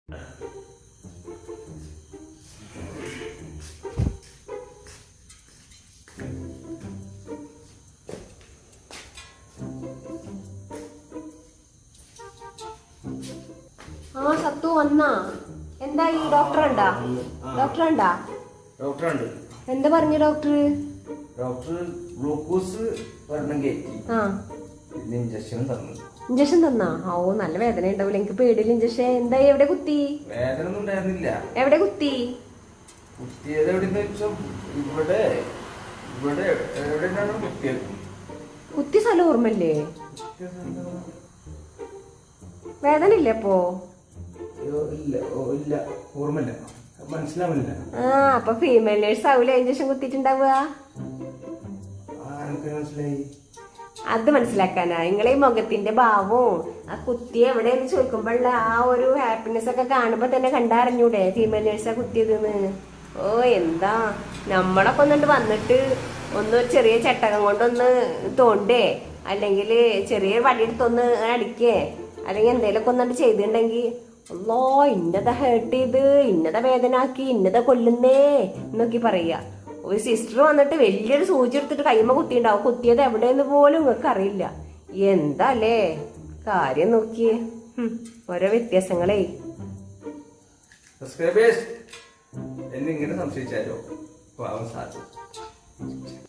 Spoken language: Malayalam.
ആ സത്തു വന്നാ എന്തായി? ഡോക്ടർ ഉണ്ടാ? എന്താ പറഞ്ഞു ഡോക്ടർ? ഗ്ലൂക്കോസ് ഇഞ്ചക്ഷൻ തന്നാ? ഓ നല്ല വേദന ഉണ്ടാവില്ല? എനിക്ക് പേടിയില്ല ഇഞ്ചക്ഷൻ. എന്തായി? എവിടെ കുത്തി? വേദന ഒന്നും ഉണ്ടായിരുന്നില്ല. എവിടെ കുത്തി? കുത്തിയത് എവിടെന്ന് വെച്ചാൽ ഇവിടെ ഇവിടെ എവിടെയാണ് കുത്തിയത്? കുത്തി സ്ഥലം ഓർമ്മല്ലേ? വേദന ഇല്ലേ അപ്പോ? ഇല്ല, ഓർമ്മയില്ല, മനസ്സിലാവില്ല. ആ അപ്പൊ ഫീമെയിൽ നേഴ്സ് ആവൂലേ ഇഞ്ചക്ഷൻ കുത്തിട്ടുണ്ടാവുക? മനസ്സിലായി. അത് മനസ്സിലാക്കാനാ നിങ്ങളെ ഈ മുഖത്തിന്റെ ഭാവവും ആ കുത്തി എവിടെയെന്ന് ചോദിക്കുമ്പോഴുള്ള ആ ഒരു ഹാപ്പിനെസ് ഒക്കെ കാണുമ്പോ തന്നെ കണ്ടറിഞ്ഞൂടെ ഫീമെയിൽ നേഴ്സാ കുത്തിയതെന്ന്? ഓ എന്താ നമ്മളൊക്കെ ഒന്നുണ്ട് വന്നിട്ട് ഒന്ന് ചെറിയ ചട്ടകം കൊണ്ടൊന്ന് തോണ്ടേ, അല്ലെങ്കിൽ ചെറിയ വടിയെടുത്തൊന്ന് അടിക്കേ, അല്ലെങ്കിൽ എന്തെങ്കിലുമൊക്കെ ഒന്നുണ്ട് ചെയ്തിട്ടുണ്ടെങ്കിൽ അല്ലോ ഇന്നത ഹേർട്ട് ചെയ്ത്, ഇന്നത വേദനാക്കി, ഇന്നത കൊല്ലുന്നേ എന്നൊക്കെ പറയാ. ഒരു സിസ്റ്റർ വന്നിട്ട് വലിയൊരു സൂചി എടുത്തിട്ട് കൈമ കുത്തിണ്ടാവും. കുത്തിയത് എവിടെയെന്ന് പോലും നിങ്ങൾക്ക് അറിയില്ല. എന്താ അല്ലേ കാര്യം നോക്കിയേ. ഓരോ വ്യത്യാസങ്ങളേ. എന്നിങ്ങനെ സംശയിച്ചാലോ? പാവം സാധിക്കും.